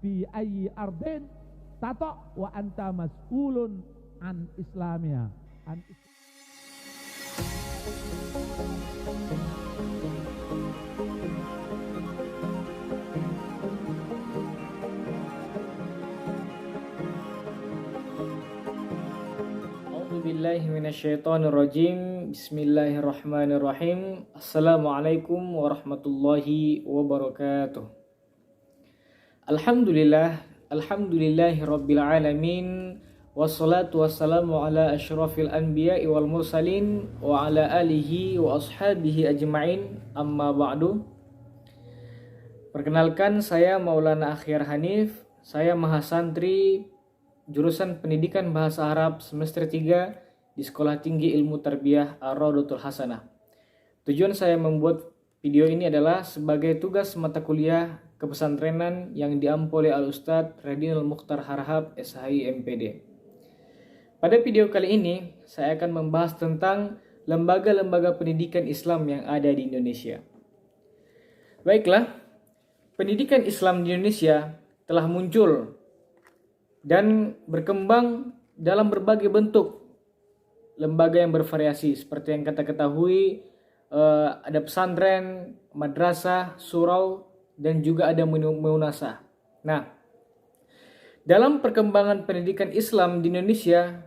fi ayyi ardin tato wa anta mas'ulun an islamia an A'udzubillahiminasyaitonirrajim. Bismillahirrahmanirrahim. Assalamualaikum warahmatullahi wabarakatuh. Alhamdulillahi rabbil alamin. Wassalatu wassalamu ala asyrafil anbiya'i wal mursalin wa ala alihi wa ashabihi ajma'in. Amma ba'du. Perkenalkan, saya Maulana Akhyar Hanif. Saya mahasantri jurusan Pendidikan Bahasa Arab semester 3 di Sekolah Tinggi Ilmu Tarbiyah Ar-Raudatul Hasanah. Tujuan saya membuat video ini adalah sebagai tugas mata kuliah kepesantrenan yang diampu oleh Al-Ustadz Radinal Mukhtar Harahap SHI MPD. Pada video kali ini, saya akan membahas tentang lembaga-lembaga pendidikan Islam yang ada di Indonesia. Baiklah, pendidikan Islam di Indonesia telah muncul dan berkembang dalam berbagai bentuk lembaga yang bervariasi. Seperti yang kita ketahui, ada pesantren, madrasah, surau, dan juga ada maunasah. Nah, dalam perkembangan pendidikan Islam di Indonesia,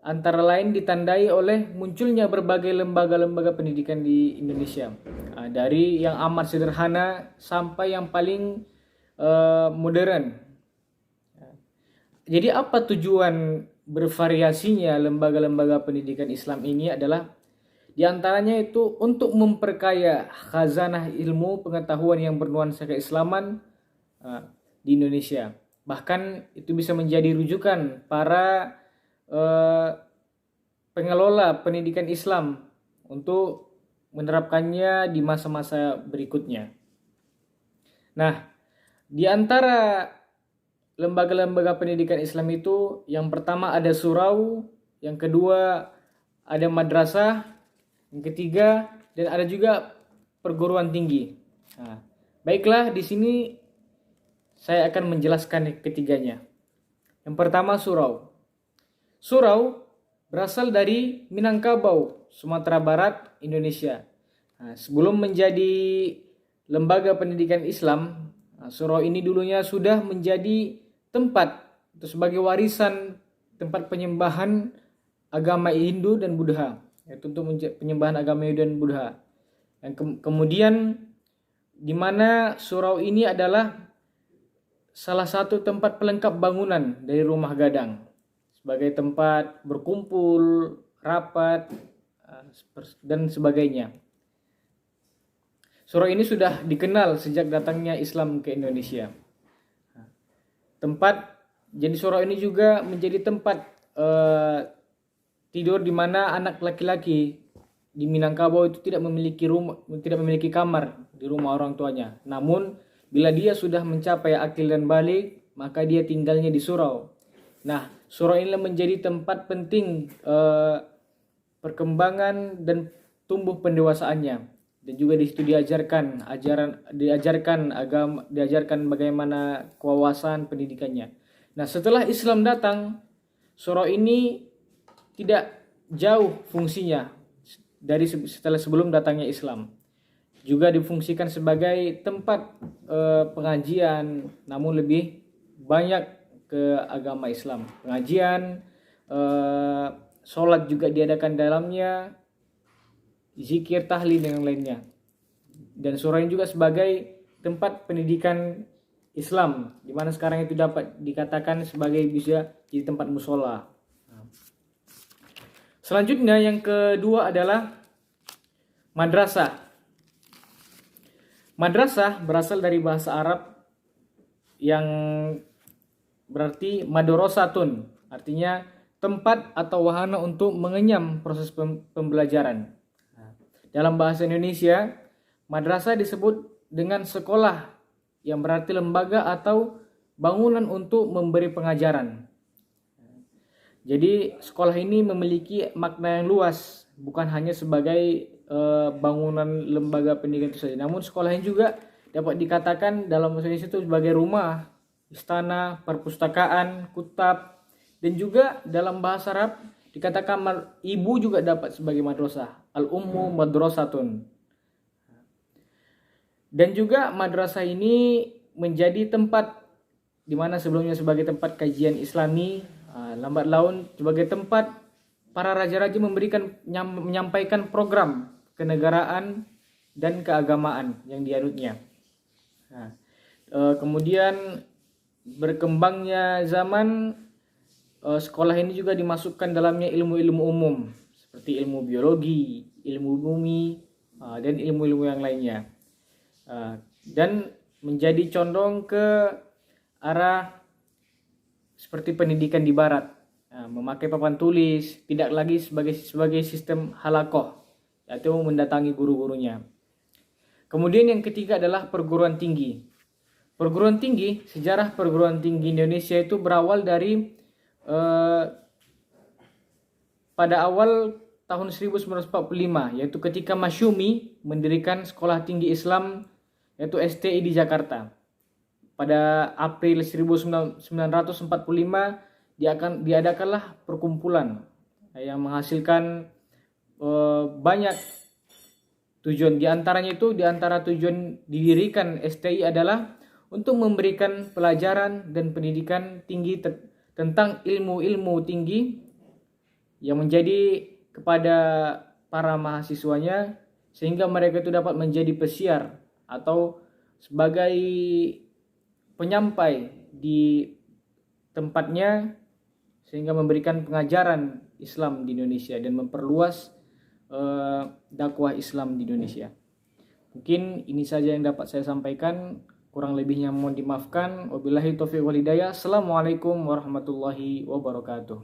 antara lain ditandai oleh munculnya berbagai lembaga-lembaga pendidikan di Indonesia. Dari yang amat sederhana sampai yang paling modern. Jadi apa tujuan bervariasinya lembaga-lembaga pendidikan Islam ini adalah diantaranya itu untuk memperkaya khazanah ilmu pengetahuan yang bernuansa keislaman di Indonesia. Bahkan itu bisa menjadi rujukan para pengelola pendidikan Islam untuk menerapkannya di masa-masa berikutnya. Nah, di antara lembaga-lembaga pendidikan Islam itu, yang pertama ada surau, yang kedua ada madrasah, yang ketiga dan ada juga perguruan tinggi. Nah, baiklah, di sini saya akan menjelaskan ketiganya. Yang pertama surau. Surau berasal dari Minangkabau, Sumatera Barat, Indonesia. Nah, sebelum menjadi lembaga pendidikan Islam, surau ini dulunya sudah menjadi tempat itu sebagai warisan tempat penyembahan agama Hindu dan Buddha, yaitu untuk penyembahan agama Hindu dan Buddha. Yang kemudian di mana surau ini adalah salah satu tempat pelengkap bangunan dari rumah gadang sebagai tempat berkumpul, rapat, dan sebagainya. Surau ini sudah dikenal sejak datangnya Islam ke Indonesia. Jadi surau ini juga menjadi tempat tidur di mana anak laki-laki di Minangkabau itu tidak memiliki kamar di rumah orang tuanya. Namun bila dia sudah mencapai akil dan balik, maka dia tinggalnya di surau. Nah, surau ini menjadi tempat penting perkembangan dan tumbuh pendewasaannya. Dan juga di situ diajarkan agama, diajarkan bagaimana kewawasan pendidikannya. Nah, setelah Islam datang, surau ini tidak jauh fungsinya dari setelah sebelum datangnya Islam. Juga difungsikan sebagai tempat pengajian, namun lebih banyak ke agama Islam. Pengajian, sholat juga diadakan dalamnya, zikir, tahlil, dan yang lainnya. Dan surau ini juga sebagai tempat pendidikan Islam, di mana sekarang itu dapat dikatakan sebagai bisa jadi tempat musola. Selanjutnya yang kedua adalah madrasah. Madrasah berasal dari bahasa Arab yang berarti madrasatun, artinya tempat atau wahana untuk mengenyam proses pembelajaran. Dalam bahasa Indonesia, madrasah disebut dengan sekolah, yang berarti lembaga atau bangunan untuk memberi pengajaran. Jadi sekolah ini memiliki makna yang luas, bukan hanya sebagai bangunan lembaga pendidikan itu saja. Namun sekolah ini juga dapat dikatakan dalam bahasa Indonesia itu sebagai rumah istana, perpustakaan, kutab, dan juga dalam bahasa Arab dikatakan ibu juga dapat sebagai madrasah. Al-ummu madrasatun. Dan juga madrasah ini menjadi tempat di mana sebelumnya sebagai tempat kajian Islami, lambat laun sebagai tempat para raja-raja menyampaikan program kenegaraan dan keagamaan yang dianutnya. Kemudian berkembangnya zaman, sekolah ini juga dimasukkan dalamnya ilmu-ilmu umum seperti ilmu biologi, ilmu bumi, dan ilmu-ilmu yang lainnya. Dan menjadi condong ke arah seperti pendidikan di barat, memakai papan tulis, tidak lagi sebagai sistem halakoh atau mendatangi guru-gurunya. Kemudian yang ketiga adalah perguruan tinggi. Perguruan tinggi, sejarah perguruan tinggi Indonesia itu berawal dari pada awal tahun 1945, yaitu ketika Masyumi mendirikan Sekolah Tinggi Islam yaitu STI di Jakarta. Pada April 1945 diadakanlah perkumpulan yang menghasilkan banyak tujuan. Di antara tujuan didirikan STI adalah untuk memberikan pelajaran dan pendidikan tinggi tentang ilmu-ilmu tinggi yang menjadi kepada para mahasiswanya, sehingga mereka itu dapat menjadi pesiar atau sebagai penyampai di tempatnya, sehingga memberikan pengajaran Islam di Indonesia dan memperluas dakwah Islam di Indonesia. Mungkin ini saja yang dapat saya sampaikan, kurang lebihnya mohon dimaafkan. Wabillahi taufiq wal hidayah. Assalamualaikum warahmatullahi wabarakatuh.